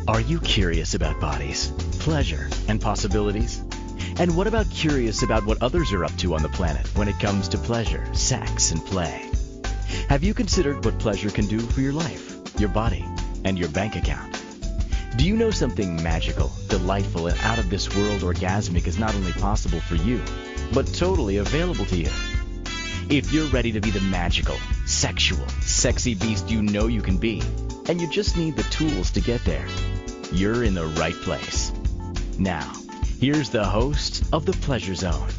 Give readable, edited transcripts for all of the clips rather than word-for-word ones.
Are you curious about bodies, pleasure, and possibilities? And what about curious about what others are up to on the planet when it comes to pleasure, sex, and play? Have you considered what pleasure can do for your life, your body, and your bank account? Do you know something magical, delightful, and out of this world orgasmic is not only possible for you, but totally available to you? If you're ready to be the magical, sexual, sexy beast you know you can be, and you just need the tools to get there, you're in the right place. Now, here's the host of The Pleasure Zone,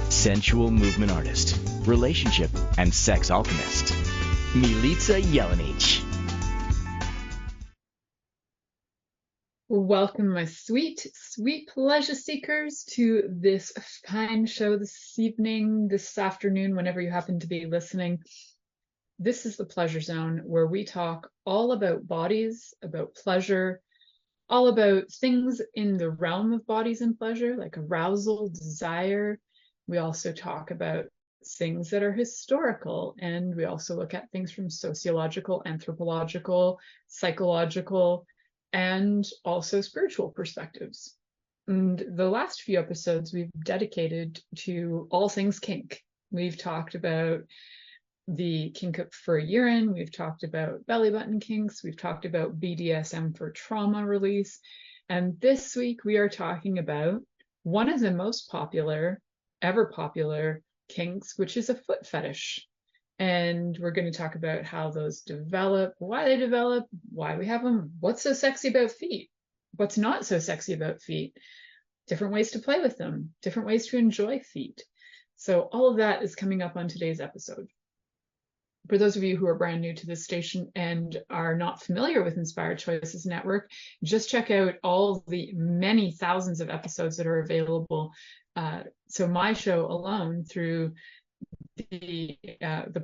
sensual movement artist, relationship and sex alchemist, Milica Jelenic. Welcome, my sweet, sweet pleasure seekers, to this fine show this evening, this afternoon, whenever you happen to be listening. This is The Pleasure Zone, where we talk all about bodies, about pleasure, all about things in the realm of bodies and pleasure, like arousal, desire. We also talk about things that are historical, and we also look at things from sociological, anthropological, psychological, and also spiritual perspectives. And the last few episodes we've dedicated to all things kink. We've talked about the kink for urine, we've talked about belly button kinks, we've talked about BDSM for trauma release, and this week we are talking about one of the most ever popular kinks, which is a foot fetish. And we're going to talk about how those develop, why they develop, why we have them, what's so sexy about feet, what's not so sexy about feet, different ways to play with them, different ways to enjoy feet. So all of that is coming up on today's episode. For those of you who are brand new to this station and are not familiar with Inspired Choices Network, just check out all the many thousands of episodes that are available. So my show alone, through the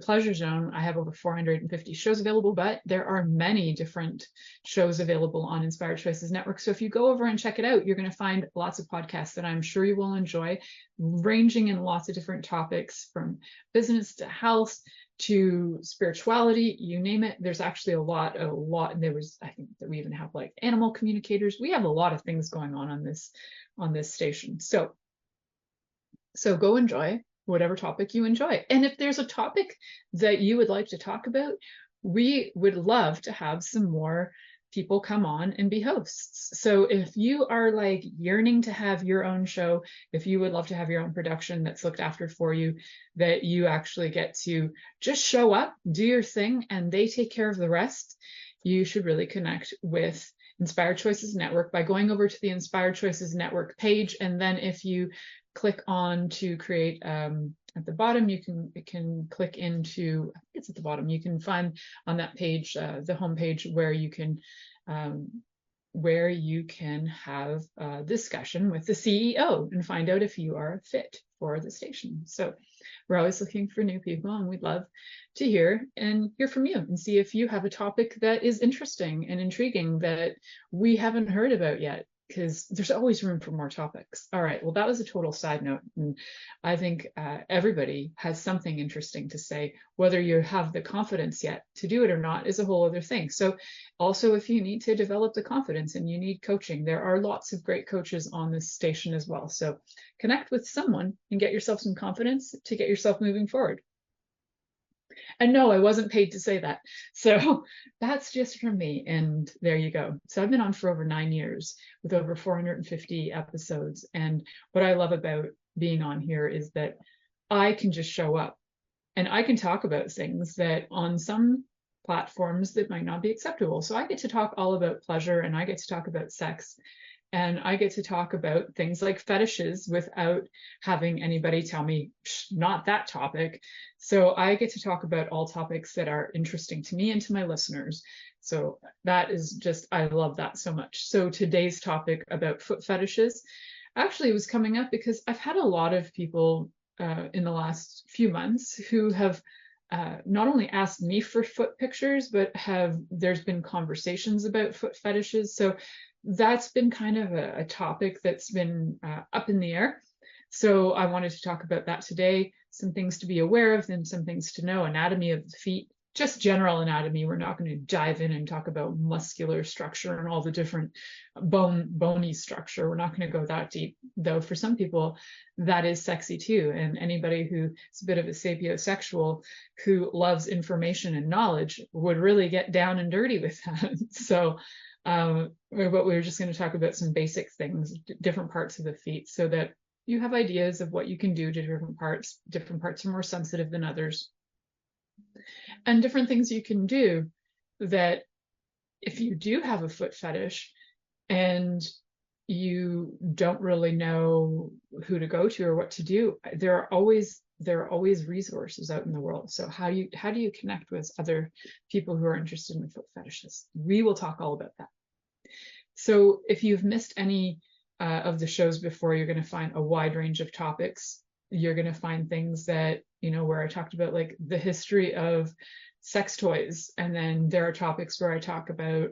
Pleasure Zone, I have over 450 shows available, but there are many different shows available on Inspired Choices Network. So if you go over and check it out, you're going to find lots of podcasts that I'm sure you will enjoy, ranging in lots of different topics, from business to health to spirituality, you name it. There's actually a lot. There was, I think that we even have like animal communicators. We have a lot of things going on this station. So go enjoy whatever topic you enjoy. And if there's a topic that you would like to talk about, we would love to have some more people come on and be hosts. So if you are like yearning to have your own show, if you would love to have your own production that's looked after for you, that you actually get to just show up, do your thing, and they take care of the rest, you should really connect with Inspired Choices Network by going over to the Inspired Choices Network page. And then if you click on to create, at the bottom, you can click into, I think it's at the bottom, you can find on that page, the home page, where you can have a discussion with the CEO and find out if you are fit for the station. So we're always looking for new people, and we'd love to hear from you and see if you have a topic that is interesting and intriguing that we haven't heard about yet, because there's always room for more topics. All right, well, that was a total side note. And I think everybody has something interesting to say. Whether you have the confidence yet to do it or not is a whole other thing. So also, if you need to develop the confidence and you need coaching, there are lots of great coaches on this station as well. So connect with someone and get yourself some confidence to get yourself moving forward. And no, I wasn't paid to say that. So that's just from me. And there you go. So I've been on for over 9 years with over 450 episodes. And what I love about being on here is that I can just show up and I can talk about things that on some platforms that might not be acceptable. So I get to talk all about pleasure, and I get to talk about sex, and I get to talk about things like fetishes without having anybody tell me, not that topic. So I get to talk about all topics that are interesting to me and to my listeners. So that is just, I love that so much. So today's topic about foot fetishes actually was coming up because I've had a lot of people in the last few months who have not only asked me for foot pictures, but there's been conversations about foot fetishes. So that's been kind of a topic that's been up in the air. So I wanted to talk about that today, some things to be aware of and some things to know, anatomy of the feet, just general anatomy. We're not going to dive in and talk about muscular structure and all the different bony structure. We're not going to go that deep, though. For some people, that is sexy too. And anybody who is a bit of a sapiosexual who loves information and knowledge would really get down and dirty with that. So, but we're just going to talk about some basic things, different parts of the feet, so that you have ideas of what you can do to different parts. Different parts are more sensitive than others. And different things you can do that if you do have a foot fetish and you don't really know who to go to or what to do, there are always resources out in the world. So how do you connect with other people who are interested in foot fetishes? We will talk all about that. So if you've missed any of the shows before, you're going to find a wide range of topics. You're going to find things that, where I talked about like the history of sex toys. And then there are topics where I talk about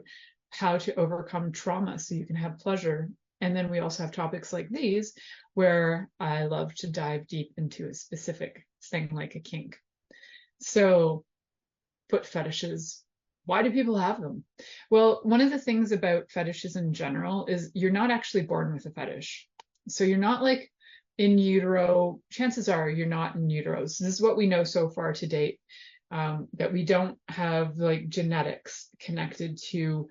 how to overcome trauma so you can have pleasure. And then we also have topics like these where I love to dive deep into a specific thing like a kink. So foot fetishes. Why do people have them? Well, one of the things about fetishes in general is you're not actually born with a fetish. So you're not like in utero. Chances are you're not in utero. So this is what we know so far to date, that we don't have like genetics connected to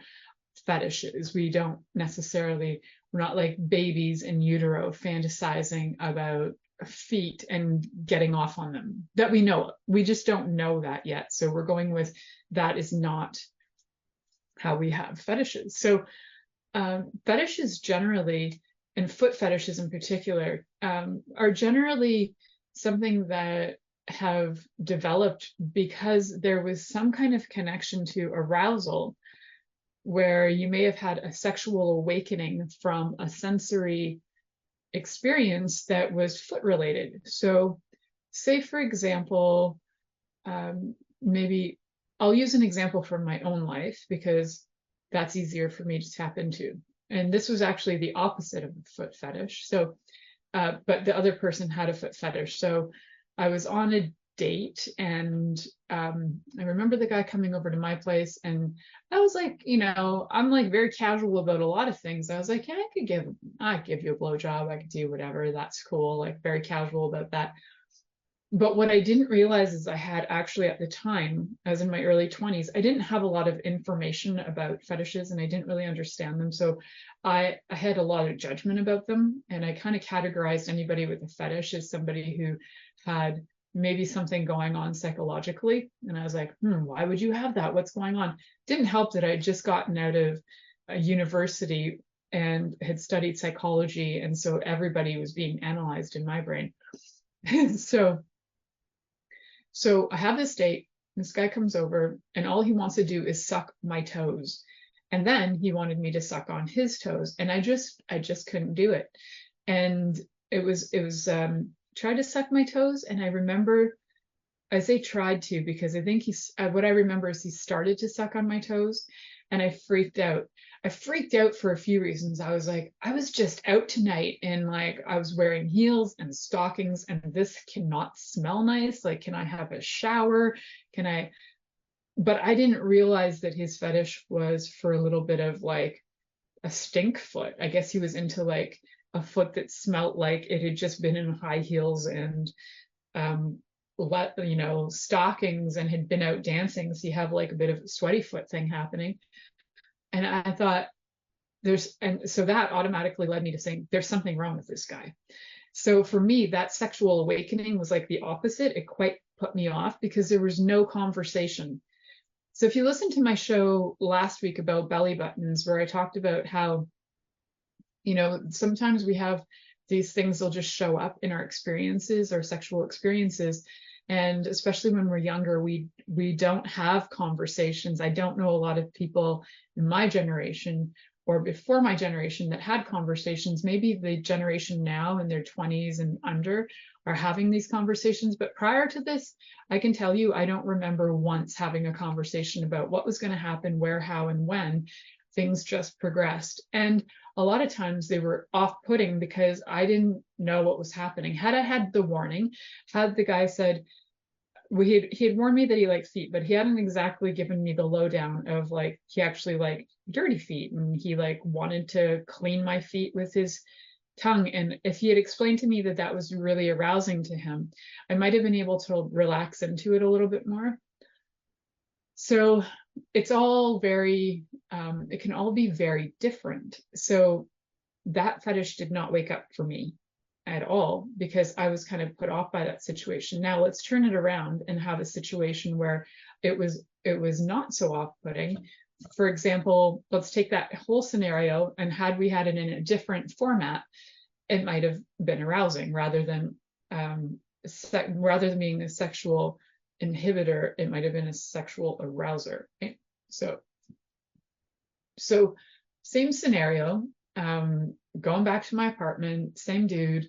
fetishes. We don't necessarily, we're not like babies in utero fantasizing about feet and getting off on them that we know. We just don't know that yet. So we're going with that is not how we have fetishes. So fetishes generally, and foot fetishes in particular, are generally something that have developed because there was some kind of connection to arousal, where you may have had a sexual awakening from a sensory experience that was foot related. So say, for example, maybe I'll use an example from my own life because that's easier for me to tap into. And this was actually the opposite of a foot fetish. So, but the other person had a foot fetish. So I was on a date and I remember the guy coming over to my place and I was like, I'm like very casual about a lot of things. I was like, yeah, I'd give you a blowjob. I could do whatever. That's cool. Like very casual about that. But what I didn't realize is I had actually at the time, I was in my early 20s, I didn't have a lot of information about fetishes and I didn't really understand them. So I had a lot of judgment about them. And I kind of categorized anybody with a fetish as somebody who had maybe something going on psychologically. And I was like, why would you have that? What's going on? Didn't help that I had just gotten out of a university and had studied psychology. And so everybody was being analyzed in my brain. So I have this date, this guy comes over and all he wants to do is suck my toes. And then he wanted me to suck on his toes. And I just couldn't do it. And it was tried to suck my toes. And I remember, I say tried to, because I think what I remember is he started to suck on my toes and I freaked out. I freaked out for a few reasons. I was like, I was just out tonight and like I was wearing heels and stockings and this cannot smell nice. Like, can I have a shower? But I didn't realize that his fetish was for a little bit of like a stink foot. I guess he was into like a foot that smelled like it had just been in high heels and stockings and had been out dancing. So you have like a bit of a sweaty foot thing happening. And I thought so that automatically led me to saying there's something wrong with this guy. So for me, that sexual awakening was like the opposite. It quite put me off because there was no conversation. So if you listen to my show last week about belly buttons, where I talked about how, sometimes we have these things, they'll just show up in our experiences, our sexual experiences. And especially when we're younger, we don't have conversations. I don't know a lot of people in my generation or before my generation that had conversations. Maybe the generation now in their 20s and under are having these conversations. But prior to this, I can tell you, I don't remember once having a conversation about what was going to happen, where, how, and when. Things just progressed. And a lot of times they were off-putting because I didn't know what was happening. Had I had the warning, had the guy said, he had warned me that he liked feet, but he hadn't exactly given me the lowdown of like he actually liked dirty feet, and he like wanted to clean my feet with his tongue. And if he had explained to me that that was really arousing to him, I might have been able to relax into it a little bit more. So it's all very, it can all be very different. So that fetish did not wake up for me at all because I was kind of put off by that situation. Now let's turn it around and have a situation where it was not so off-putting. For example, let's take that whole scenario, and had we had it in a different format, it might have been arousing rather than being a sexual inhibitor. It might have been a sexual arouser. Okay? So same scenario. Going back to my apartment, same dude,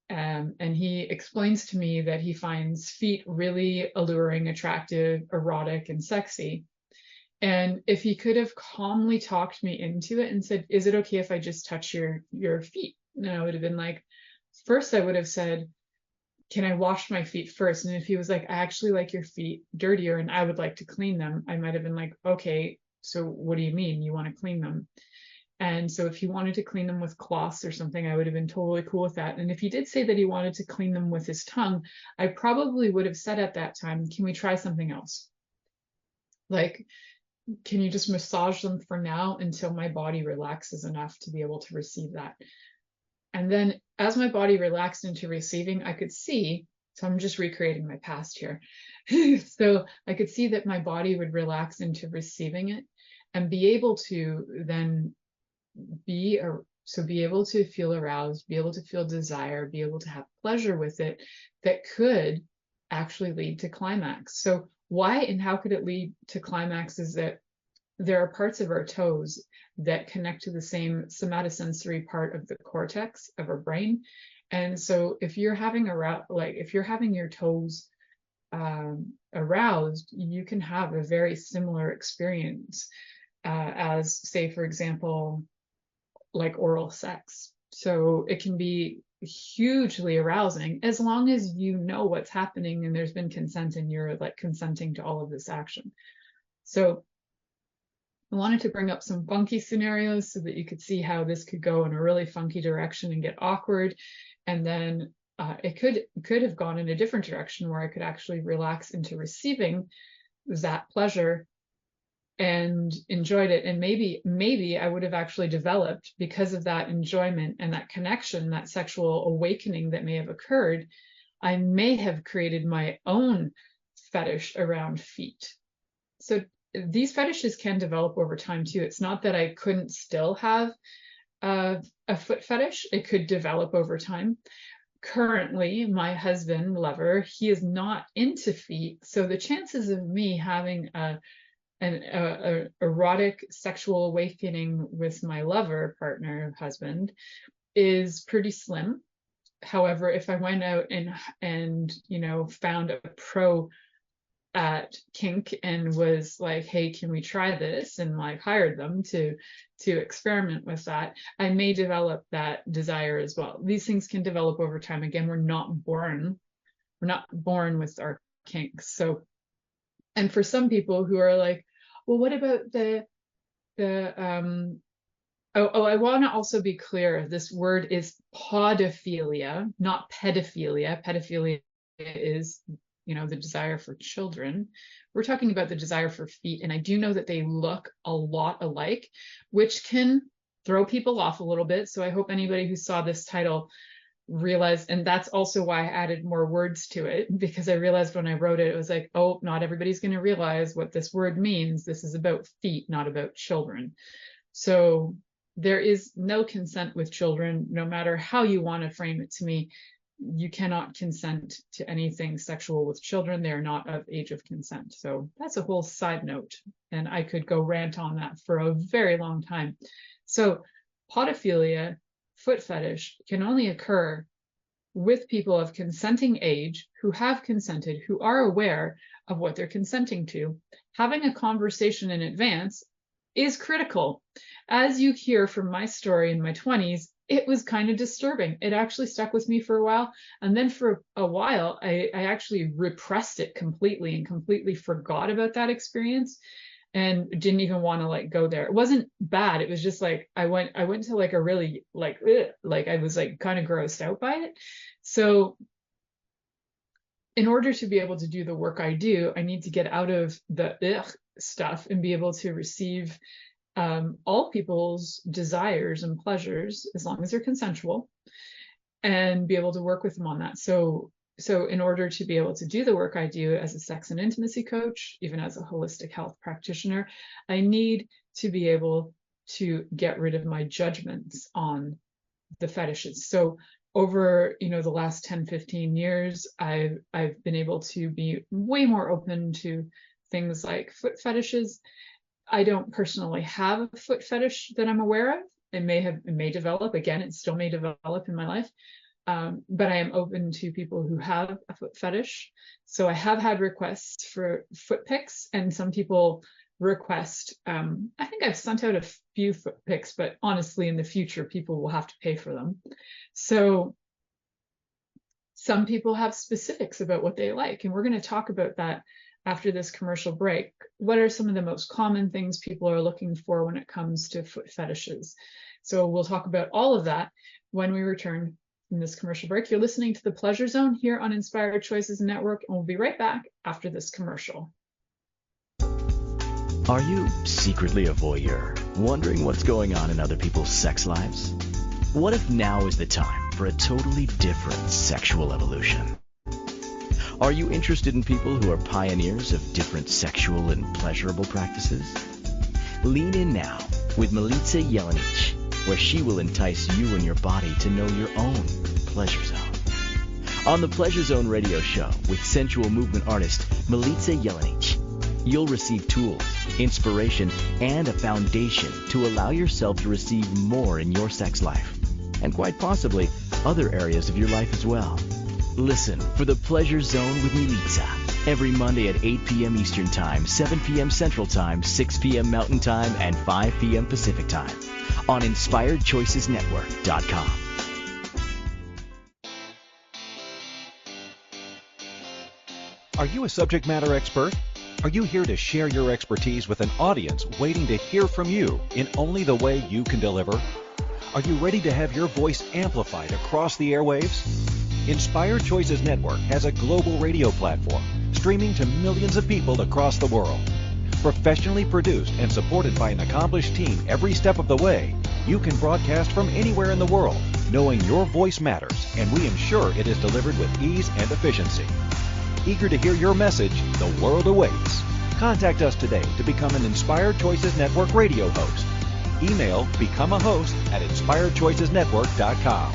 and he explains to me that he finds feet really alluring, attractive, erotic, and sexy. And if he could have calmly talked me into it and said, "Is it okay if I just touch your feet?" And I would have been like, first I would have said, "Can I wash my feet first?" And if he was like, "I actually like your feet dirtier and I would like to clean them," I might have been like, "Okay, so what do you mean you want to clean them?" And so if he wanted to clean them with cloths or something, I would have been totally cool with that. And if he did say that he wanted to clean them with his tongue, I probably would have said at that time, "Can we try something else? Like, can you just massage them for now until my body relaxes enough to be able to receive that?" And then as my body relaxed into receiving, I could see, so I'm just recreating my past here. So I could see that my body would relax into receiving it and be able to then be able to feel aroused, be able to feel desire, be able to have pleasure with it that could actually lead to climax. So why and how could it lead to climax is that there are parts of our toes that connect to the same somatosensory part of the cortex of our brain. And so if you're having your toes aroused, you can have a very similar experience as, say, for example, like oral sex. So it can be hugely arousing as long as you know what's happening and there's been consent and you're like consenting to all of this action. So I wanted to bring up some funky scenarios so that you could see how this could go in a really funky direction and get awkward. And then it could have gone in a different direction where I could actually relax into receiving that pleasure and enjoyed it. And maybe I would have actually developed, because of that enjoyment and that connection, that sexual awakening that may have occurred, I may have created my own fetish around feet. So these fetishes can develop over time too. It's not that I couldn't still have a foot fetish. It could develop over time. Currently, my husband, lover, he is not into feet. So the chances of me having an erotic sexual awakening with my lover, partner, husband is pretty slim. However, if I went out and found a pro at kink and was like, "Hey, can we try this?" and like hired them to experiment with that, I may develop that desire as well. These things can develop over time. Again, we're not born with our kinks. So, and for some people who are like, "Well, what about the I want to also be clear, this word is podophilia, not pedophilia. Pedophilia is, the desire for children. We're talking about the desire for feet, and I do know that they look a lot alike, which can throw people off a little bit. So I hope anybody who saw this title realized, and that's also why I added more words to it, because I realized when I wrote it, it was like, oh, not everybody's going to realize what this word means. This is about feet, not about children. So there is no consent with children, no matter how you want to frame it to me. You cannot consent to anything sexual with children. They are not of age of consent. So that's a whole side note, and I could go rant on that for a very long time. So podophilia, foot fetish, can only occur with people of consenting age who have consented, who are aware of what they're consenting to. Having a conversation in advance is critical. As you hear from my story in my 20s, it was kind of disturbing. It actually stuck with me for a while. And then for a while, I actually repressed it completely and completely forgot about that experience and didn't even want to like go there. It wasn't bad. It was just like I went to like a really like ugh, like I was like kind of grossed out by it. So in order to be able to do the work I do, I need to get out of the ugh stuff and be able to receive all people's desires and pleasures, as long as they're consensual, and be able to work with them on that. So in order to be able to do the work I do as a sex and intimacy coach, even as a holistic health practitioner, I need to be able to get rid of my judgments on the fetishes. So over, the last 10, 15 years, I've been able to be way more open to things like foot fetishes. I don't personally have a foot fetish that I'm aware of. It may develop. Again, it still may develop in my life. But I am open to people who have a foot fetish. So I have had requests for foot pics, and some people request, I think I've sent out a few foot pics, but honestly, in the future, people will have to pay for them. So some people have specifics about what they like, and we're going to talk about that after this commercial break. What are some of the most common things people are looking for when it comes to foot fetishes? So we'll talk about all of that when we return from this commercial break. You're listening to The Pleasure Zone here on Inspired Choices Network, and we'll be right back after this commercial. Are you secretly a voyeur, wondering what's going on in other people's sex lives? What if now is the time for a totally different sexual evolution? Are you interested in people who are pioneers of different sexual and pleasurable practices? Lean in now with Milica Jelenic, where she will entice you and your body to know your own pleasure zone. On the Pleasure Zone radio show with sensual movement artist Milica Jelenic, you'll receive tools, inspiration, and a foundation to allow yourself to receive more in your sex life, and quite possibly other areas of your life as well. Listen for The Pleasure Zone with Milica every Monday at 8 p.m. Eastern Time, 7 p.m. Central Time, 6 p.m. Mountain Time, and 5 p.m. Pacific Time on InspiredChoicesNetwork.com. Are you a subject matter expert? Are you here to share your expertise with an audience waiting to hear from you in only the way you can deliver? Are you ready to have your voice amplified across the airwaves? Inspired Choices Network has a global radio platform streaming to millions of people across the world. Professionally produced and supported by an accomplished team every step of the way, you can broadcast from anywhere in the world, knowing your voice matters, and we ensure it is delivered with ease and efficiency. Eager to hear your message, the world awaits. Contact us today to become an Inspired Choices Network radio host. Email becomeahost@inspiredchoicesnetwork.com.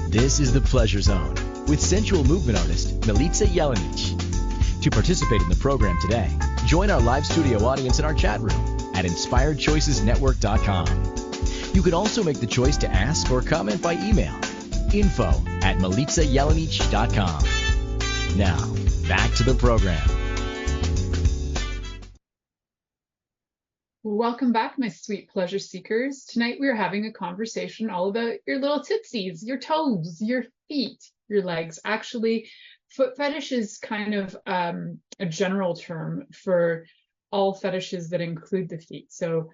This is The Pleasure Zone with sensual movement artist Milica Jelenic. To participate in the program today, join our live studio audience in our chat room at InspiredChoicesNetwork.com. You can also make the choice to ask or comment by email, info@MilicaJelenic.com. Now, back to the program. Welcome back, my sweet pleasure seekers. Tonight we are having a conversation all about your little tootsies, your toes, your feet, your legs. Actually, foot fetish is kind of a general term for all fetishes that include the feet. So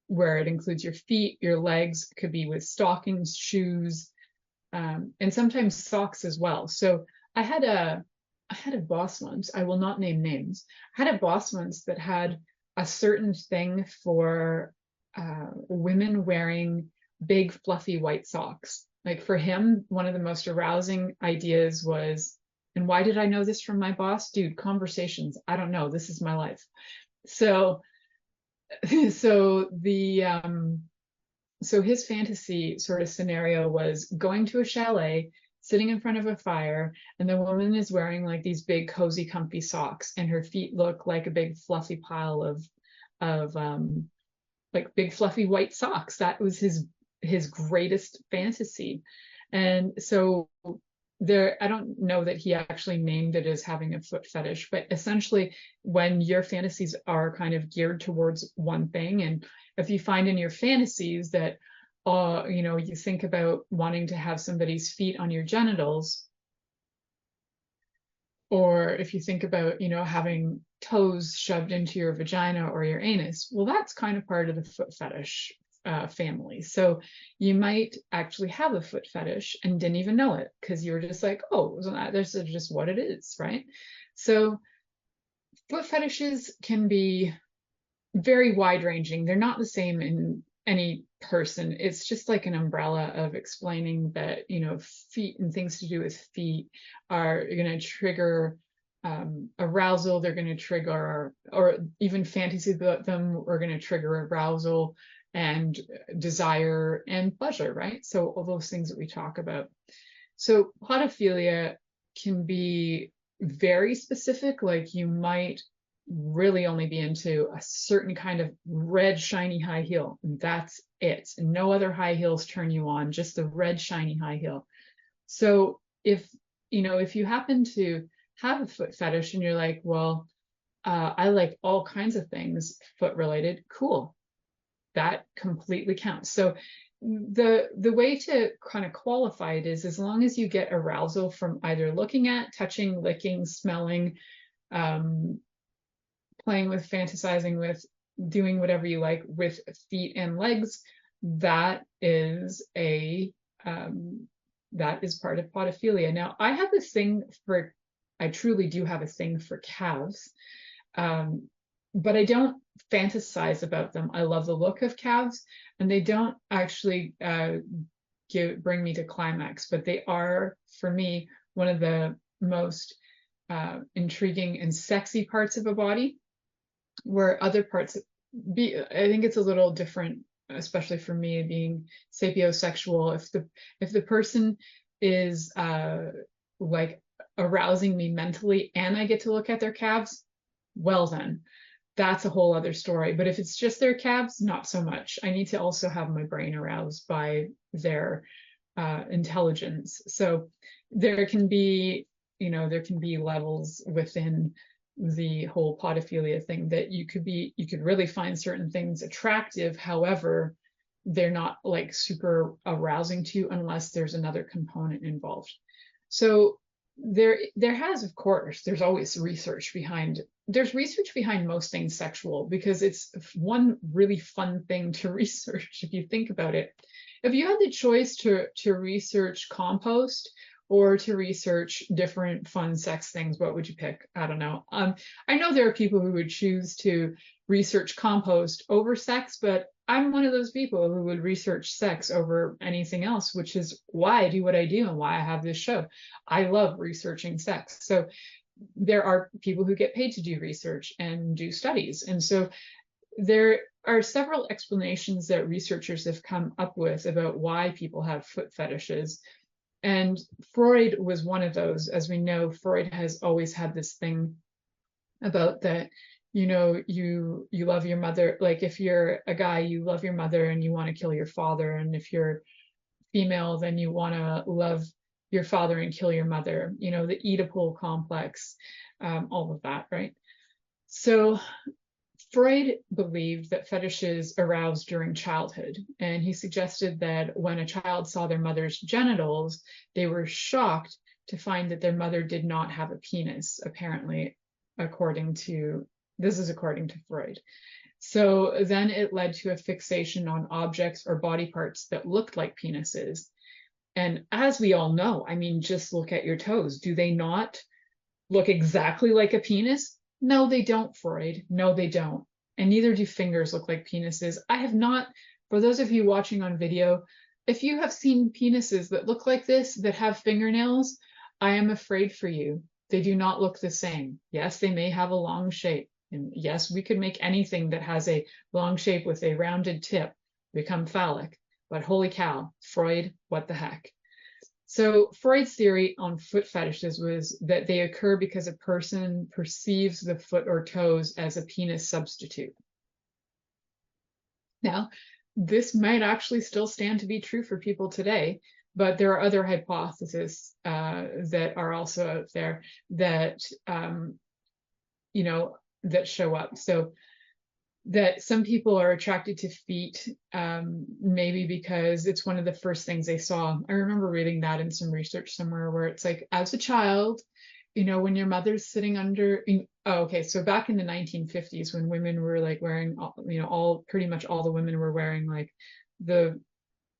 where it includes your feet, your legs, could be with stockings, shoes, and sometimes socks as well. So I had a boss once, I will not name names. I had a boss once that had a certain thing for women wearing big fluffy white socks. Like for him, one of the most arousing ideas was, and why did I know this from my boss? Dude, conversations. I don't know. This is my life. So his fantasy sort of scenario was going to a chalet, sitting in front of a fire, and the woman is wearing like these big cozy comfy socks, and her feet look like a big fluffy pile of like big fluffy white socks. That was his greatest fantasy. And so I don't know that he actually named it as having a foot fetish, but essentially when your fantasies are kind of geared towards one thing, and if you find in your fantasies that you think about wanting to have somebody's feet on your genitals, or if you think about, having toes shoved into your vagina or your anus, well, that's kind of part of the foot fetish family. So you might actually have a foot fetish and didn't even know it because you were just like, oh, this is just what it is, right? So foot fetishes can be very wide ranging. They're not the same in any person. It's just like an umbrella of explaining that, feet and things to do with feet are going to trigger arousal. They're going to trigger, or even fantasies about them are going to trigger arousal and desire and pleasure, right? So all those things that we talk about. So podophilia can be very specific, like you might really only be into a certain kind of red shiny high heel. That's it. No other high heels turn you on, just the red shiny high heel. So if you happen to have a foot fetish and you're like, well, I like all kinds of things foot related, cool. That completely counts. So the way to kind of qualify it is as long as you get arousal from either looking at, touching, licking, smelling, playing with, fantasizing with, doing whatever you like with feet and legs, that is part of podophilia. Now, I truly do have a thing for calves, but I don't fantasize about them. I love the look of calves, and they don't actually bring me to climax, but they are, for me, one of the most intriguing and sexy parts of a body, where other parts I think it's a little different, especially for me being sapiosexual. If the person is like arousing me mentally and I get to look at their calves, well then, that's a whole other story. But if it's just their calves, not so much. I need to also have my brain aroused by their intelligence. So there can be levels within the whole podophilia thing that you could really find certain things attractive. However, they're not like super arousing to you unless there's another component involved. So there's always research behind most things sexual, because it's one really fun thing to research if you think about it. If you had the choice to research compost or to research different fun sex things, what would you pick? I don't know. I know there are people who would choose to research compost over sex, but I'm one of those people who would research sex over anything else, which is why I do what I do and why I have this show. I love researching sex. So there are people who get paid to do research and do studies. And so there are several explanations that researchers have come up with about why people have foot fetishes. And Freud was one of those. As we know, Freud has always had this thing about that, you love your mother. Like if you're a guy, you love your mother and you want to kill your father. And if you're female, then you want to love your father and kill your mother, the Oedipal complex, all of that, right? So Freud believed that fetishes aroused during childhood, and he suggested that when a child saw their mother's genitals, they were shocked to find that their mother did not have a penis, apparently, according to Freud. So then it led to a fixation on objects or body parts that looked like penises. And as we all know, just look at your toes. Do they not look exactly like a penis? No, they don't, Freud. No, they don't. And neither do fingers look like penises. I have not, for those of you watching on video, if you have seen penises that look like this, that have fingernails, I am afraid for you. They do not look the same. Yes, they may have a long shape. And yes, we could make anything that has a long shape with a rounded tip become phallic. But holy cow, Freud, what the heck? So Freud's theory on foot fetishes was that they occur because a person perceives the foot or toes as a penis substitute. Now, this might actually still stand to be true for people today, But there are other hypotheses that are also out there that that show up. So that some people are attracted to feet, maybe because it's one of the first things they saw. I remember reading that in some research somewhere where it's like, as a child, when your mother's sitting under, so back in the 1950s, when women were like wearing, pretty much all the women were wearing like the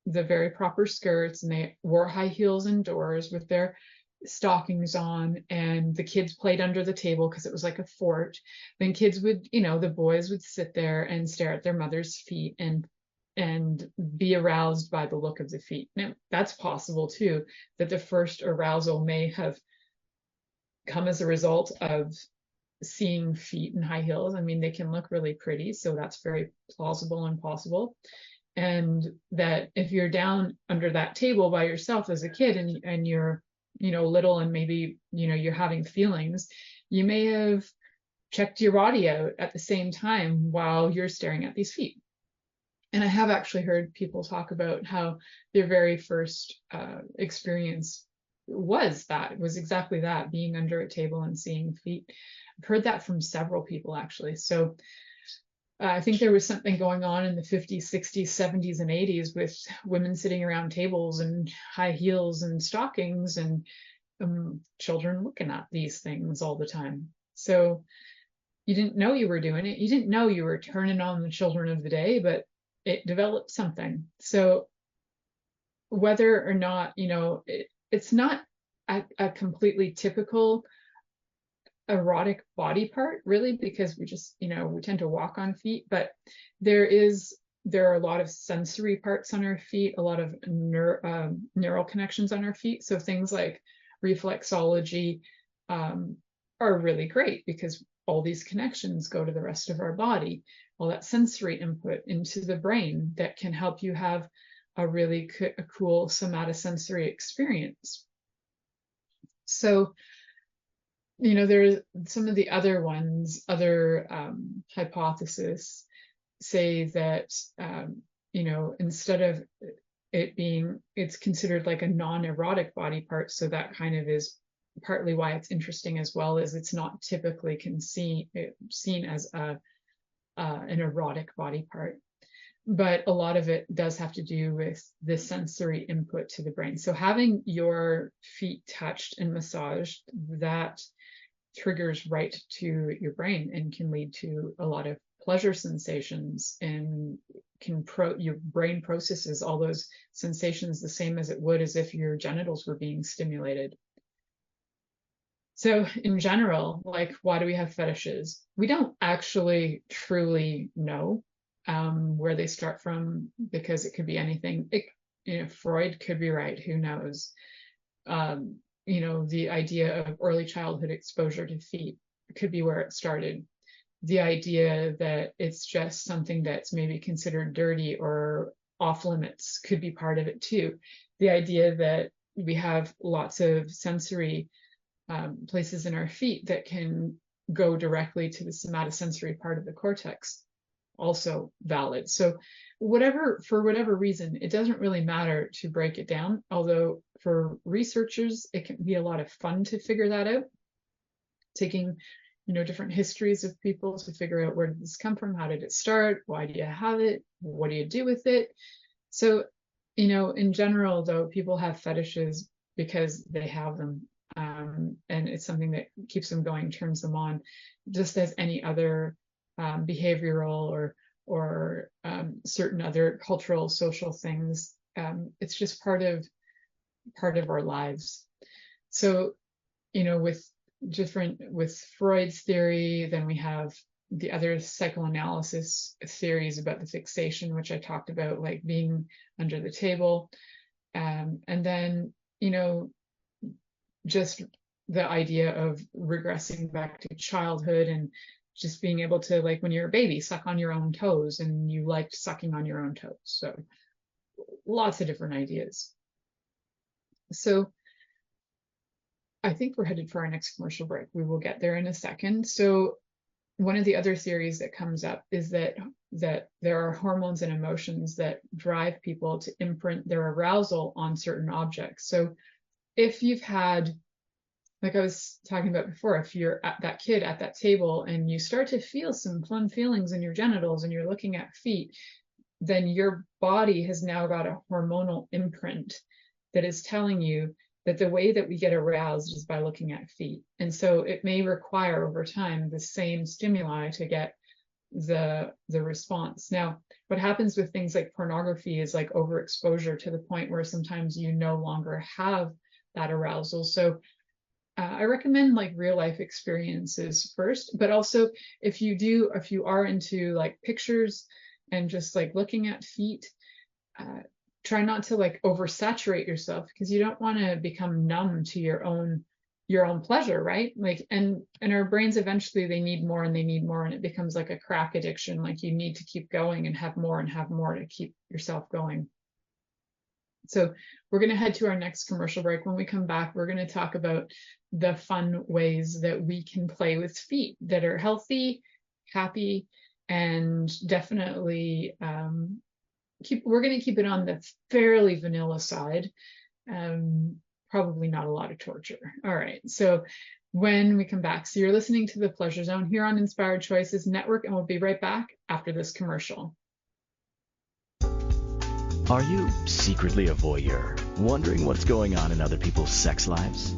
very proper skirts, and they wore high heels indoors with their stockings on, and the kids played under the table because it was like a fort. Then kids would, the boys would sit there and stare at their mother's feet and be aroused by the look of the feet. Now, that's possible too, that the first arousal may have come as a result of seeing feet in high heels. I mean, they can look really pretty, so that's very plausible and possible. And that if you're down under that table by yourself as a kid, and you're little, and maybe you're having feelings, you may have checked your body out at the same time while you're staring at these feet. And I have actually heard people talk about how their very first experience was exactly that, being under a table and seeing feet. I've heard that from several people actually. So I think there was something going on in the 50s, 60s, 70s, and 80s with women sitting around tables and high heels and stockings, and children looking at these things all the time. So you didn't know you were doing it. You didn't know you were turning on the children of the day, but it developed something. So whether or not, it's not a completely typical erotic body part, really, because we just, we tend to walk on feet, but there are a lot of sensory parts on our feet, a lot of neural connections on our feet. So things like reflexology are really great, because all these connections go to the rest of our body, all that sensory input into the brain that can help you have a really cool somatosensory experience. So there's some of the other ones, other hypotheses say that, instead of it's considered like a non-erotic body part. So that kind of is partly why it's interesting, as well as it's not typically seen as an erotic body part. But a lot of it does have to do with the sensory input to the brain. So having your feet touched and massaged, that triggers right to your brain and can lead to a lot of pleasure sensations, and your brain processes all those sensations the same as it would as if your genitals were being stimulated. So in general, like, why do we have fetishes? We don't actually truly know where they start from, because it could be anything. Freud could be right, who knows? The idea of early childhood exposure to feet could be where it started. The idea that it's just something that's maybe considered dirty or off limits could be part of it too. The idea that we have lots of sensory places in our feet that can go directly to the somatosensory part of the cortex, also valid. So for whatever reason, it doesn't really matter to break it down, although for researchers, it can be a lot of fun to figure that out, taking different histories of people to figure out, where did this come from, how did it start, why do you have it, what do you do with it. So in general, though, people have fetishes because they have them, and it's something that keeps them going, turns them on, just as any other behavioral or certain other cultural, social things. It's just part of our lives. So, with Freud's theory, then we have the other psychoanalysis theories about the fixation, which I talked about, like being under the table, and then just the idea of regressing back to childhood and just being able to, like when you're a baby, suck on your own toes, and you liked sucking on your own toes. So lots of different ideas. So I think we're headed for our next commercial break. We will get there in a second. So one of the other theories that comes up is that there are hormones and emotions that drive people to imprint their arousal on certain objects. So if you've had, like I was talking about before, if you're at that kid at that table and you start to feel some fun feelings in your genitals and you're looking at feet, then your body has now got a hormonal imprint that is telling you that the way that we get aroused is by looking at feet. And so it may require over time the same stimuli to get the response. Now, what happens with things like pornography is like overexposure to the point where sometimes you no longer have that arousal. So I recommend like real life experiences first, but also if you are into like pictures and just like looking at feet, try not to like oversaturate yourself, because you don't want to become numb to your own pleasure, right? Like, and our brains eventually they need more and they need more, and it becomes like a crack addiction. Like you need to keep going and have more to keep yourself going. So we're going to head to our next commercial break. When we come back, we're going to talk about the fun ways that we can play with feet that are healthy, happy, and definitely we're going to keep it on the fairly vanilla side. Probably not a lot of torture. All right. So when we come back, so you're listening to The Pleasure Zone here on Inspired Choices Network, and we'll be right back after this commercial. Are you secretly a voyeur, wondering what's going on in other people's sex lives?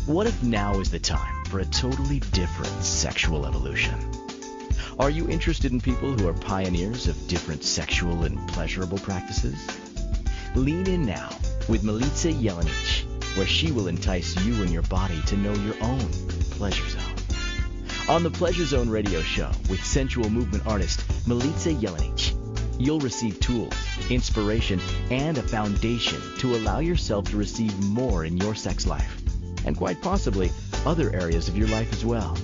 What if now is the time for a totally different sexual evolution? Are you interested in people who are pioneers of different sexual and pleasurable practices? Lean in now with Milica Jelenic, where she will entice you and your body to know your own pleasure zone. On the Pleasure Zone radio show with sensual movement artist Milica Jelenic, you'll receive tools, inspiration, and a foundation to allow yourself to receive more in your sex life, and quite possibly other areas of your life as well.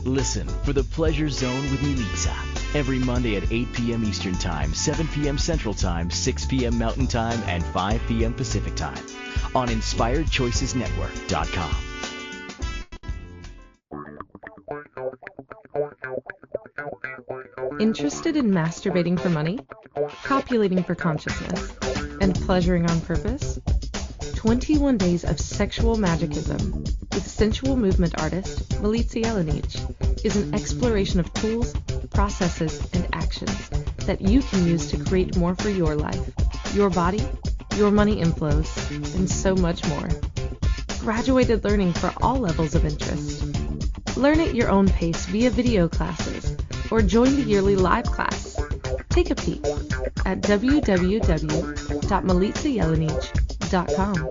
Listen for the Pleasure Zone with Milica every Monday at 8 p.m. Eastern Time, 7 p.m. Central Time, 6 p.m. Mountain Time, and 5 p.m. Pacific Time on InspiredChoicesNetwork.com. Interested in masturbating for money, copulating for consciousness, and pleasuring on purpose? 21 Days of Sexual Magicism with sensual movement artist Milica Jelenic is an exploration of tools, processes, and actions that you can use to create more for your life, your body, your money inflows, and so much more. Graduated learning for all levels of interest. Learn at your own pace via video classes or join the yearly live class. Take a peek at www.milicajelenic.com.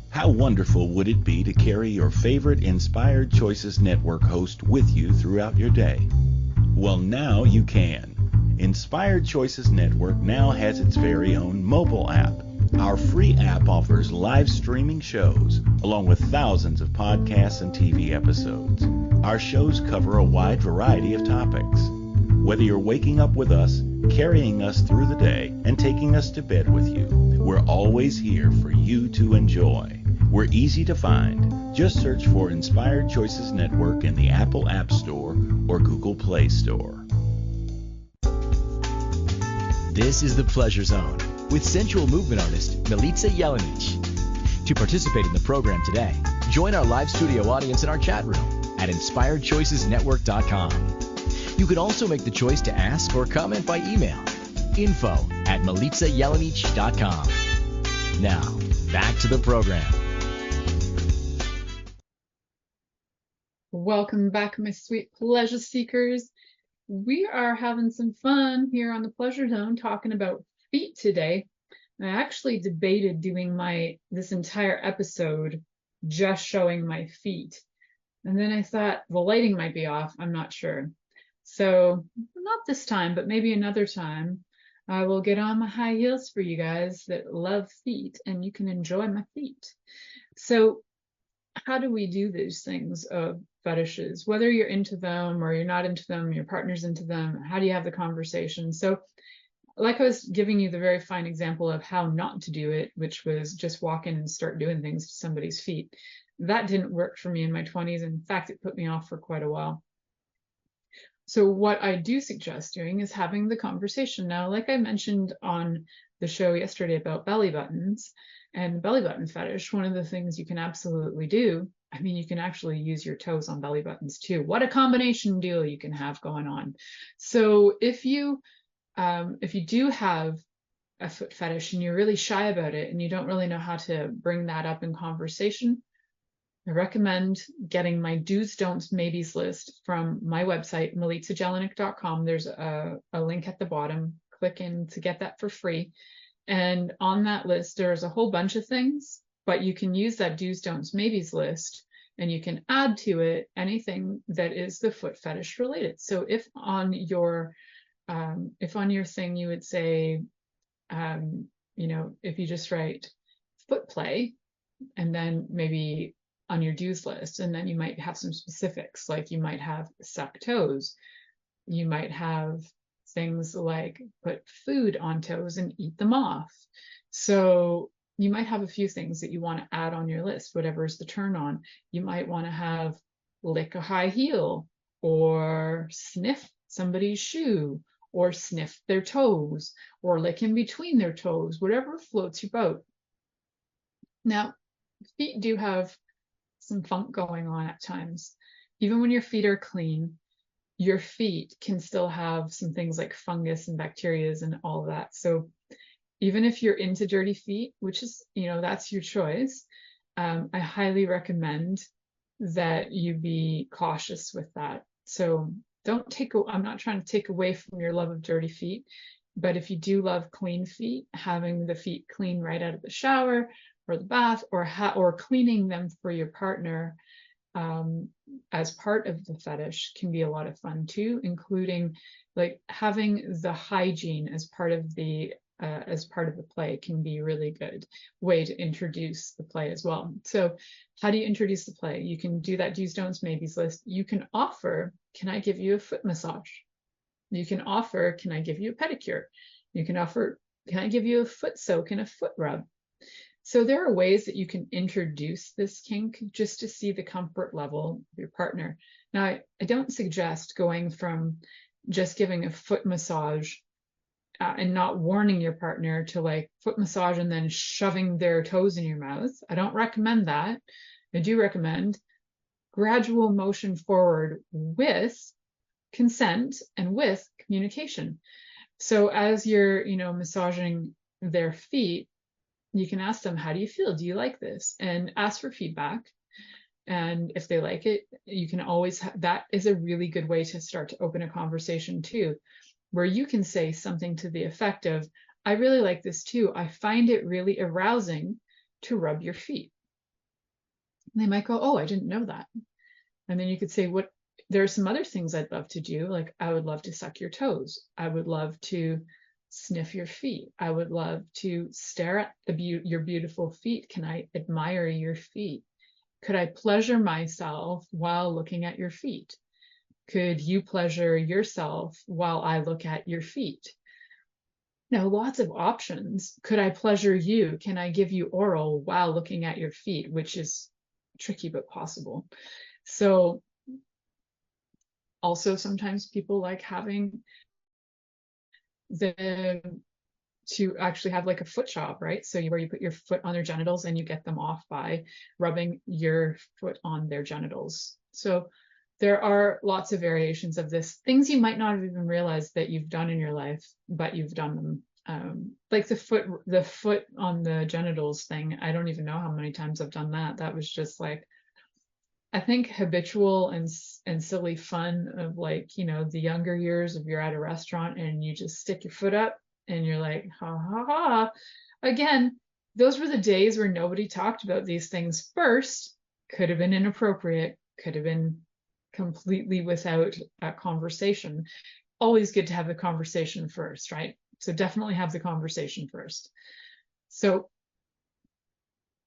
How wonderful would it be to carry your favorite Inspired Choices Network host with you throughout your day? Well, now you can. Inspired Choices Network now has its very own mobile app. Our free app offers live streaming shows, along with thousands of podcasts and TV episodes. Our shows cover a wide variety of topics. Whether you're waking up with us, carrying us through the day, and taking us to bed with you, we're always here for you to enjoy. We're easy to find. Just search for Inspired Choices Network in the Apple App Store or Google Play Store. This is The Pleasure Zone with sensual movement artist Milica Jelenic. To participate in the program today, join our live studio audience in our chat room at InspiredChoicesNetwork.com. You can also make the choice to ask or comment by email, info@MilicaJelenic.com. Now, back to the program. Welcome back, my sweet pleasure seekers. We are having some fun here on the Pleasure Zone talking about feet today. I actually debated doing this entire episode just showing my feet. And then I thought the lighting might be off. I'm not sure. So not this time, but maybe another time, I will get on my high heels for you guys that love feet, and you can enjoy my feet. So how do we do these things of fetishes? Whether you're into them or you're not into them, your partner's into them, how do you have the conversation? So like I was giving you the very fine example of how not to do it, which was just walk in and start doing things to somebody's feet. That didn't work for me in my 20s. In fact, it put me off for quite a while. So what I do suggest doing is having the conversation. Now, like I mentioned on the show yesterday about belly buttons and belly button fetish, one of the things you can absolutely do, I mean, you can actually use your toes on belly buttons too. What a combination deal you can have going on. So if you do have a foot fetish and you're really shy about it and you don't really know how to bring that up in conversation, I recommend getting my do's, don'ts, maybes list from my website, milicajelenic.com. There's a link at the bottom. Click in to get that for free. And on that list, there's a whole bunch of things, but you can use that do's, don'ts, maybes list and you can add to it anything that is the foot fetish related. So if on your thing you would say, if you just write foot play and then maybe on your do's list, and then you might have some specifics, like you might have suck toes, you might have things like put food on toes and eat them off. So you might have a few things that you want to add on your list, whatever is the turn on. You might want to have lick a high heel, or sniff somebody's shoe, or sniff their toes, or lick in between their toes, whatever floats your boat. Now, feet do have some funk going on at times. Even when your feet are clean, your feet can still have some things like fungus and bacteria and all of that. So even if you're into dirty feet, which is, that's your choice, I highly recommend that you be cautious with that. So I'm not trying to take away from your love of dirty feet, but if you do love clean feet, having the feet clean right out of the shower or the bath, or cleaning them for your partner as part of the fetish can be a lot of fun too, including like having the hygiene as part of the play can be a really good way to introduce the play as well. So how do you introduce the play? You can do that do's, don'ts, maybes list. You can offer, can I give you a foot massage? You can offer, can I give you a pedicure? You can offer, can I give you a foot soak and a foot rub? So there are ways that you can introduce this kink just to see the comfort level of your partner. Now, I don't suggest going from just giving a foot massage and not warning your partner to like foot massage and then shoving their toes in your mouth. I don't recommend that. I do recommend gradual motion forward with consent and with communication. So as you're, massaging their feet, you can ask them, how do you feel? Do you like this? And ask for feedback. And if they like it, you can always, that is a really good way to start to open a conversation too, where you can say something to the effect of, I really like this too. I find it really arousing to rub your feet. And they might go, oh, I didn't know that. And then you could say, there are some other things I'd love to do. Like I would love to suck your toes. I would love to sniff your feet. I would love to stare at your beautiful feet. Can I admire your feet? Could I pleasure myself while looking at your feet? Could you pleasure yourself while I look at your feet? Now, lots of options. Could I pleasure you? Can I give you oral while looking at your feet? Which is tricky, but possible. So also sometimes people like having to actually have like a foot job, right? So where you put your foot on their genitals and you get them off by rubbing your foot on their genitals. So there are lots of variations of this, things you might not have even realized that you've done in your life, but you've done them. Like the foot on the genitals thing. I don't even know how many times I've done that. That was just like, I think habitual and silly fun of like, the younger years of you're at a restaurant and you just stick your foot up and you're like, ha ha ha. Again, those were the days where nobody talked about these things first. Could have been inappropriate, could have been completely without a conversation. Always good to have the conversation first, right? So definitely have the conversation first. So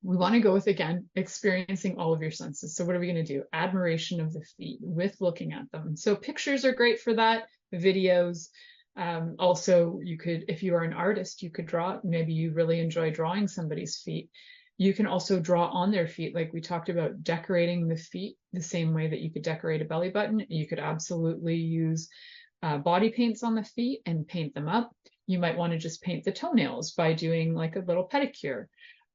we want to go with, again, experiencing all of your senses. So what are we going to do? Admiration of the feet with looking at them. So pictures are great for that, videos. Also, you could, if you are an artist, you could draw, maybe you really enjoy drawing somebody's feet. You can also draw on their feet, like we talked about decorating the feet the same way that you could decorate a belly button. You could absolutely use body paints on the feet and paint them up. You might want to just paint the toenails by doing like a little pedicure,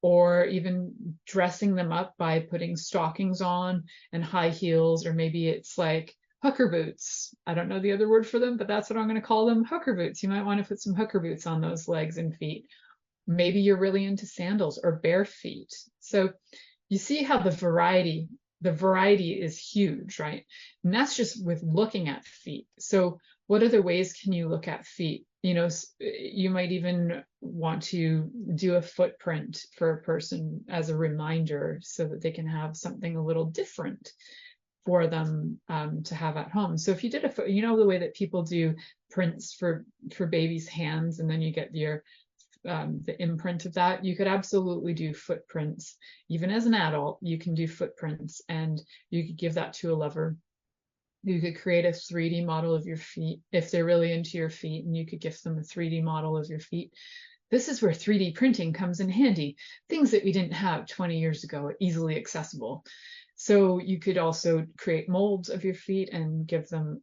or even dressing them up by putting stockings on and high heels, or maybe it's like hooker boots. I don't know the other word for them, but that's what I'm going to call them, hooker boots. You might want to put some hooker boots on those legs and feet. Maybe you're really into sandals or bare feet. So you see how the variety is huge, right? And that's just with looking at feet. So what other ways can you look at feet? You know, you might even want to do a footprint for a person as a reminder so that they can have something a little different for them to have at home. So if you did you know, the way that people do prints for babies' hands, and then you get your the imprint of that, you could absolutely do footprints. Even as an adult, you can do footprints, and you could give that to a lover. You could create a 3D model of your feet if they're really into your feet, and you could gift them a 3D model of your feet. This is where 3D printing comes in handy. Things that we didn't have 20 years ago are easily accessible. So you could also create molds of your feet and give them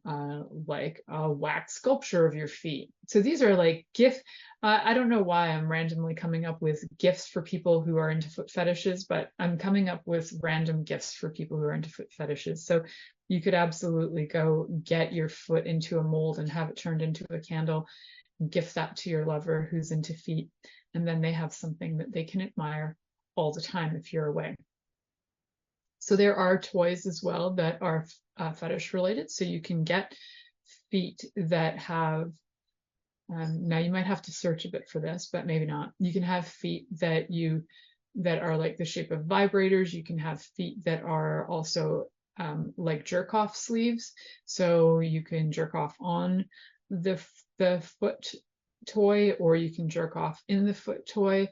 like a wax sculpture of your feet. So these are like gifts. I don't know why I'm randomly coming up with gifts for people who are into foot fetishes, but I'm coming up with random gifts for people who are into foot fetishes. So you could absolutely go get your foot into a mold and have it turned into a candle, gift that to your lover who's into feet, and then they have something that they can admire all the time if you're away. So there are toys as well that are fetish related. So you can get feet that have, now you might have to search a bit for this, but maybe not. You can have feet that are like the shape of vibrators. You can have feet that are also like jerk off sleeves. So you can jerk off on the foot toy, or you can jerk off in the foot toy.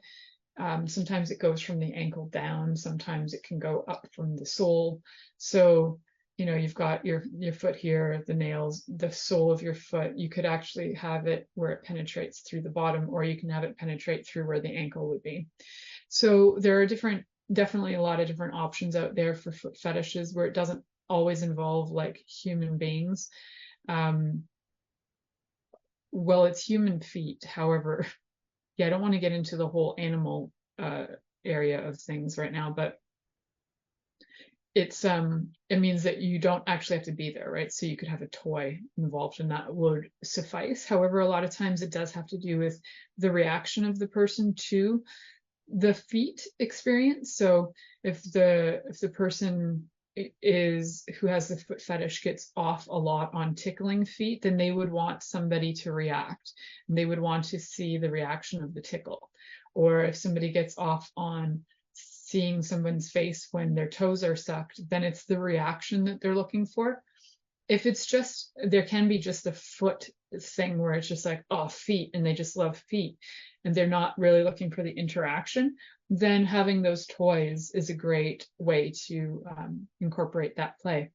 Sometimes it goes from the ankle down, sometimes it can go up from the sole. So, you know, you've got your foot here, the nails, the sole of your foot. You could actually have it where it penetrates through the bottom, or you can have it penetrate through where the ankle would be. So there are definitely a lot of different options out there for foot fetishes where it doesn't always involve like human beings. Well, it's human feet, however. Yeah, I don't want to get into the whole animal area of things right now, but it means that you don't actually have to be there, right? So you could have a toy involved, and that would suffice. However, a lot of times it does have to do with the reaction of the person to the feet experience. So if the person who has the foot fetish gets off a lot on tickling feet, then they would want somebody to react, and they would want to see the reaction of the tickle. Or if somebody gets off on seeing someone's face when their toes are sucked, then it's the reaction that they're looking for. If it's just, there can be just a foot thing where it's just like, oh, feet, and they just love feet, and they're not really looking for the interaction, then having those toys is a great way to incorporate that play.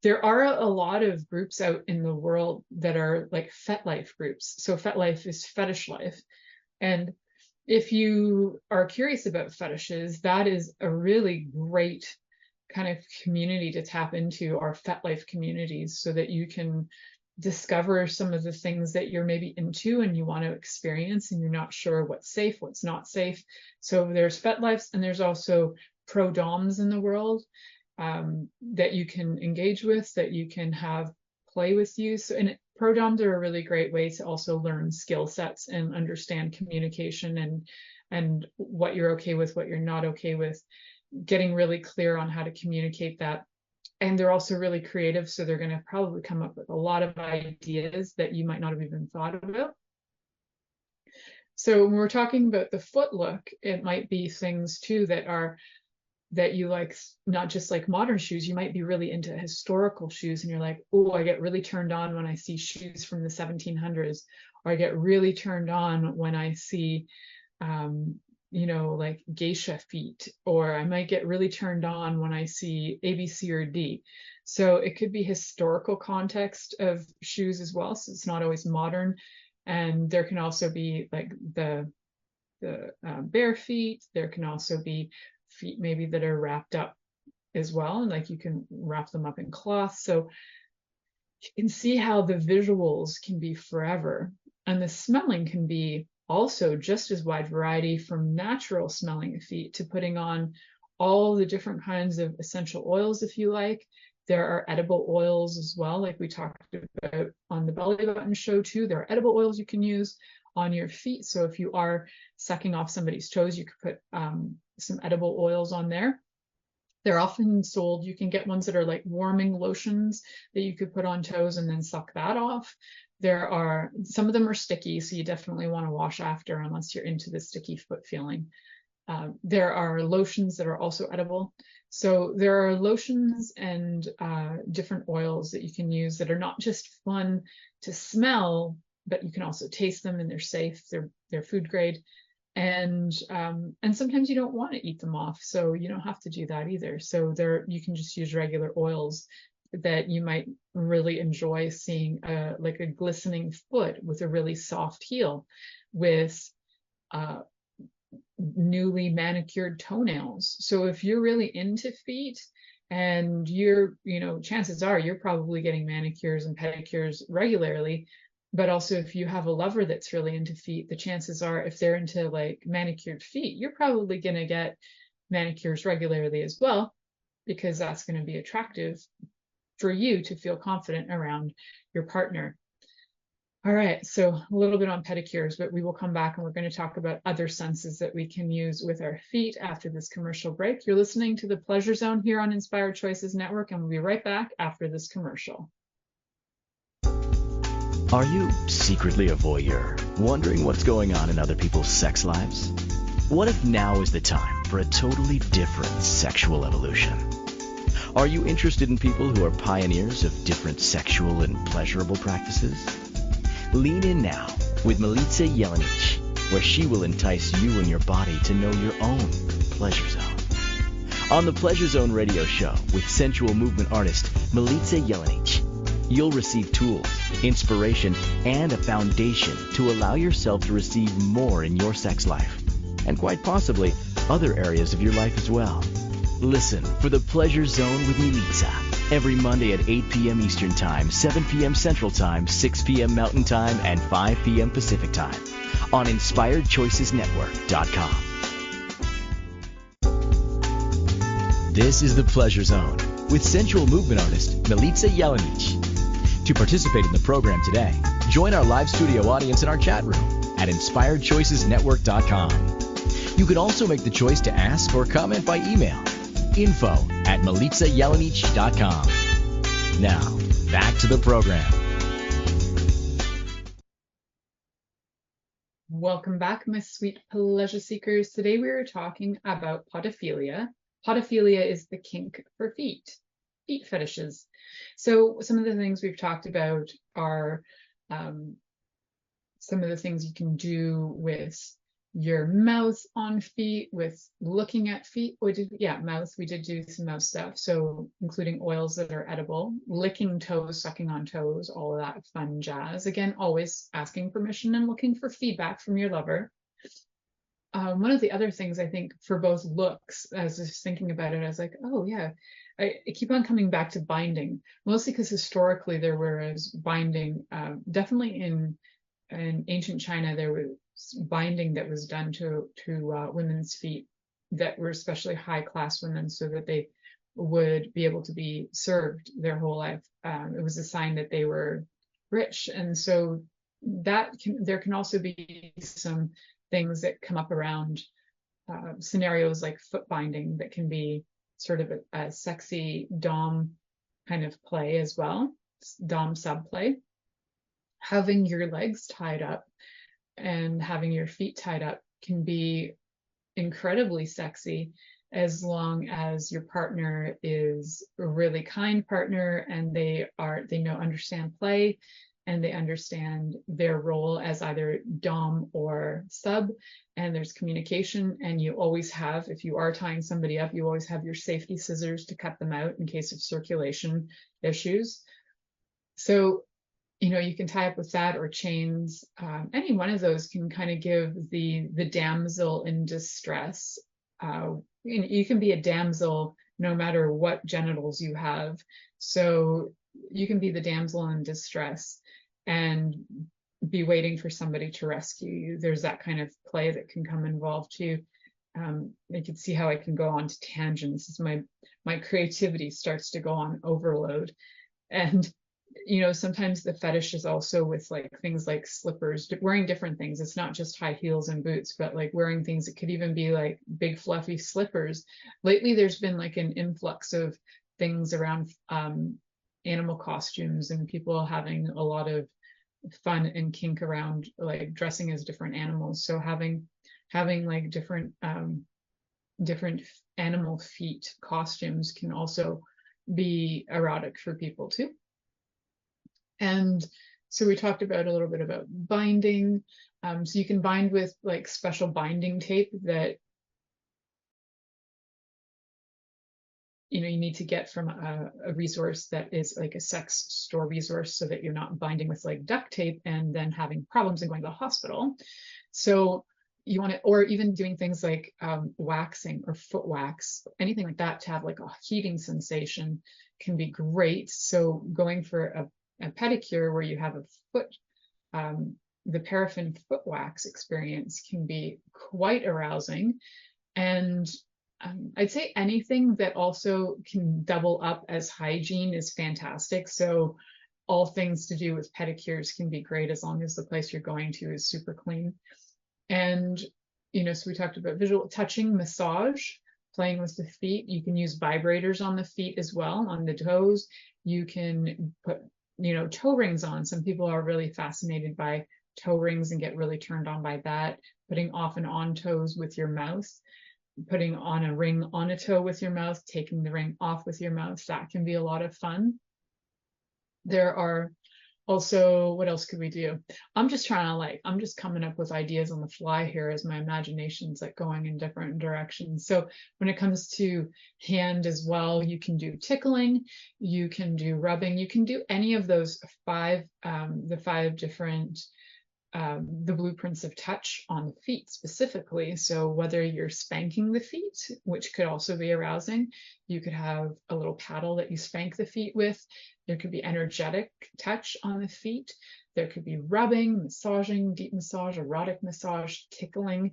There are a lot of groups out in the world that are like FetLife groups. So FetLife is fetish life. And if you are curious about fetishes, that is a really great kind of community to tap into, our FetLife communities, so that you can discover some of the things that you're maybe into and you want to experience, and you're not sure what's safe, what's not safe. So there's FetLifes, and there's also pro doms in the world that you can engage with, that you can have play with you. So, and pro doms are a really great way to also learn skill sets and understand communication and what you're okay with, what you're not okay with, getting really clear on how to communicate that. And they're also really creative, so they're going to probably come up with a lot of ideas that you might not have even thought about. So when we're talking about the foot look, it might be things too that you like, not just like modern shoes. You might be really into historical shoes, and you're like, oh, I get really turned on when I see shoes from the 1700s, or I get really turned on when I see you know, like geisha feet, or I might get really turned on when I see A, B, C, or D. So it could be historical context of shoes as well. So it's not always modern. And there can also be like the bare feet. There can also be feet maybe that are wrapped up as well, and like you can wrap them up in cloth. So you can see how the visuals can be forever, and the smelling can be also just as wide variety, from natural smelling feet to putting on all the different kinds of essential oils if you like. There are edible oils as well, like we talked about on the belly button show too. There are edible oils you can use on your feet. So if you are sucking off somebody's toes, you could put some edible oils on there. They're often sold. You can get ones that are like warming lotions that you could put on toes and then suck that off. There are, some of them are sticky, so you definitely want to wash after unless you're into the sticky foot feeling. There are lotions that are also edible. So there are lotions and different oils that you can use that are not just fun to smell, but you can also taste them, and they're safe. They're food grade. And sometimes you don't want to eat them off, so you don't have to do that either. So there, you can just use regular oils that you might really enjoy seeing, like a glistening foot with a really soft heel, with newly manicured toenails. So if you're really into feet, and you're, chances are you're probably getting manicures and pedicures regularly. But also, if you have a lover that's really into feet, the chances are, if they're into like manicured feet, you're probably going to get manicures regularly as well, because that's going to be attractive for you to feel confident around your partner. All right, so a little bit on pedicures, but we will come back and we're going to talk about other senses that we can use with our feet after this commercial break. You're listening to the Pleasure Zone here on Inspired Choices Network, and we'll be right back after this commercial. Are you secretly a voyeur, wondering what's going on in other people's sex lives? What if now is the time for a totally different sexual evolution? Are you interested in people who are pioneers of different sexual and pleasurable practices? Lean in now with Milica Jelenic, where she will entice you and your body to know your own pleasure zone. On the Pleasure Zone radio show with sensual movement artist Milica Jelenic, you'll receive tools, inspiration, and a foundation to allow yourself to receive more in your sex life, and quite possibly other areas of your life as well. Listen for the Pleasure Zone with Milica every Monday at 8 p.m. Eastern Time, 7 p.m. Central Time, 6 p.m. Mountain Time, and 5 p.m. Pacific Time on InspiredChoicesNetwork.com. This is the Pleasure Zone with sensual movement artist Milica Jelenic. To participate in the program today, join our live studio audience in our chat room at InspiredChoicesNetwork.com. You can also make the choice to ask or comment by email, info@MilicaJelenic.com. Now, back to the program. Welcome back, my sweet pleasure seekers. Today we are talking about podophilia. Podophilia is the kink for feet fetishes. So some of the things we've talked about are some of the things you can do with your mouth on feet, with looking at feet. Mouth. We did do some mouth stuff. So including oils that are edible, licking toes, sucking on toes, all of that fun jazz. Again, always asking permission and looking for feedback from your lover. One of the other things I think for both looks, as I was thinking about it, I was like, oh yeah, I keep on coming back to binding, mostly because historically there was binding, definitely in ancient China, there was binding that was done to women's feet that were especially high class women, so that they would be able to be served their whole life. It was a sign that they were rich. And so there can also be some things that come up around scenarios like foot binding that can be sort of a sexy dom kind of play as well, dom sub play. Having your legs tied up and having your feet tied up can be incredibly sexy, as long as your partner is a really kind partner and they understand play, and they understand their role as either dom or sub, and there's communication. And you always have, if you are tying somebody up, you always have your safety scissors to cut them out in case of circulation issues. So you can tie up with that or chains. Any one of those can kind of give the damsel in distress. You can be a damsel no matter what genitals you have. So you can be the damsel in distress and be waiting for somebody to rescue you. There's that kind of play that can come involved too. I can see how I can go on to tangents as my creativity starts to go on overload. And sometimes the fetish is also with like things like slippers, wearing different things. It's not just high heels and boots, but like wearing things. It could even be like big fluffy slippers. Lately, there's been like an influx of things around animal costumes and people having a lot of fun and kink around like dressing as different animals. So having like different animal feet costumes can also be erotic for people too. And so we talked about a little bit about binding. So you can bind with like special binding tape that you need to get from a resource that is like a sex store resource, so that you're not binding with like duct tape and then having problems and going to the hospital. So you want to, or even doing things like waxing or foot wax, anything like that to have like a heating sensation can be great. So going for a pedicure where you have a foot, the paraffin foot wax experience can be quite arousing. And I'd say anything that also can double up as hygiene is fantastic. So all things to do with pedicures can be great as long as the place you're going to is super clean. And, so we talked about visual touching, massage, playing with the feet. You can use vibrators on the feet as well, on the toes. You can put, toe rings on. Some people are really fascinated by toe rings and get really turned on by that. Putting off and on toes with your mouth, putting on a ring on a toe with your mouth, taking the ring off with your mouth. That can be a lot of fun. There are also, what else could we do? I'm just coming up with ideas on the fly here as my imagination's like going in different directions. So when it comes to hand as well, you can do tickling, you can do rubbing, you can do any of those the 5 different the blueprints of touch on the feet specifically. So whether you're spanking the feet, which could also be arousing, you could have a little paddle that you spank the feet with. There could be energetic touch on the feet. There could be rubbing, massaging, deep massage, erotic massage, tickling.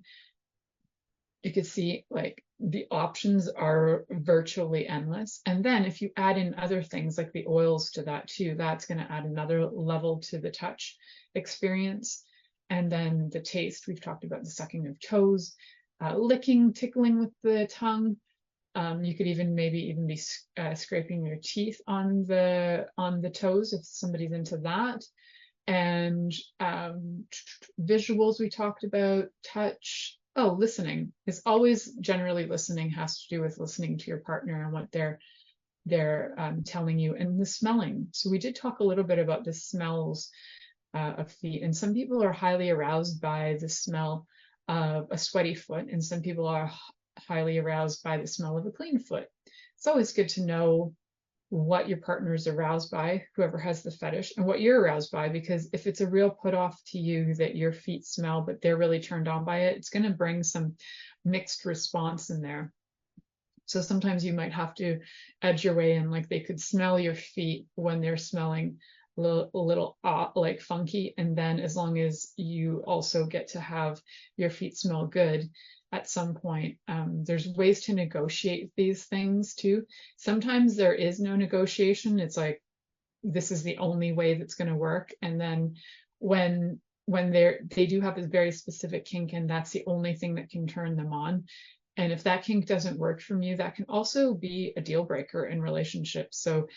You could see like the options are virtually endless. And then if you add in other things like the oils to that too, that's going to add another level to the touch experience. And then the taste, we've talked about the sucking of toes, licking, tickling with the tongue. You could even maybe be scraping your teeth on the toes if somebody's into that. And visuals we talked about, touch. Oh, listening is always generally listening has to do with listening to your partner and what they're telling you, and the smelling. So we did talk a little bit about the smells of feet, and some people are highly aroused by the smell of a sweaty foot, and some people are highly aroused by the smell of a clean foot. It's always good to know what your partner is aroused by, whoever has the fetish, and what you're aroused by, because if it's a real put off to you that your feet smell but they're really turned on by it, it's going to bring some mixed response in there. So sometimes you might have to edge your way in, like they could smell your feet when they're smelling a little like funky, and then as long as you also get to have your feet smell good at some point, there's ways to negotiate these things too. Sometimes there is no negotiation. It's like, this is the only way that's going to work. And then when they do have this very specific kink, and that's the only thing that can turn them on. And if that kink doesn't work from you, that can also be a deal breaker in relationships. So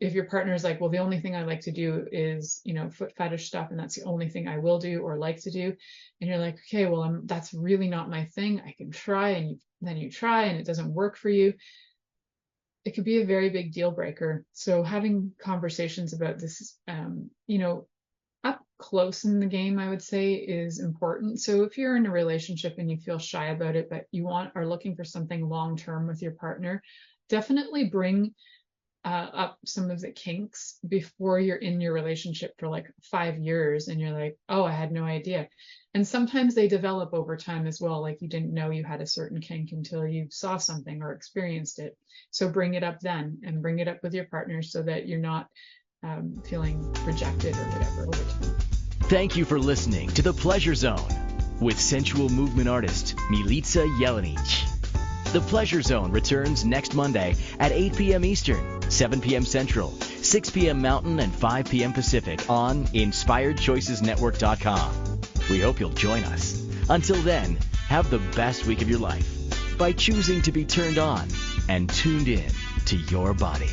if your partner is like, well, the only thing I like to do is, foot fetish stuff, and that's the only thing I will do or like to do, and you're like, okay, well, that's really not my thing. I can try, and then you try and it doesn't work for you. It could be a very big deal breaker. So having conversations about this, up close in the game, I would say, is important. So if you're in a relationship and you feel shy about it, but you are looking for something long-term with your partner, definitely bring up some of the kinks before you're in your relationship for like 5 years and you're like, oh, I had no idea. And sometimes they develop over time as well. Like you didn't know you had a certain kink until you saw something or experienced it. So bring it up then, and bring it up with your partner so that you're not feeling rejected or whatever over time. Thank you for listening to The Pleasure Zone with sensual movement artist Milica Jelenic. The Pleasure Zone returns next Monday at 8 p.m. Eastern, 7 p.m. Central, 6 p.m. Mountain, and 5 p.m. Pacific on InspiredChoicesNetwork.com. We hope you'll join us. Until then, have the best week of your life by choosing to be turned on and tuned in to your body.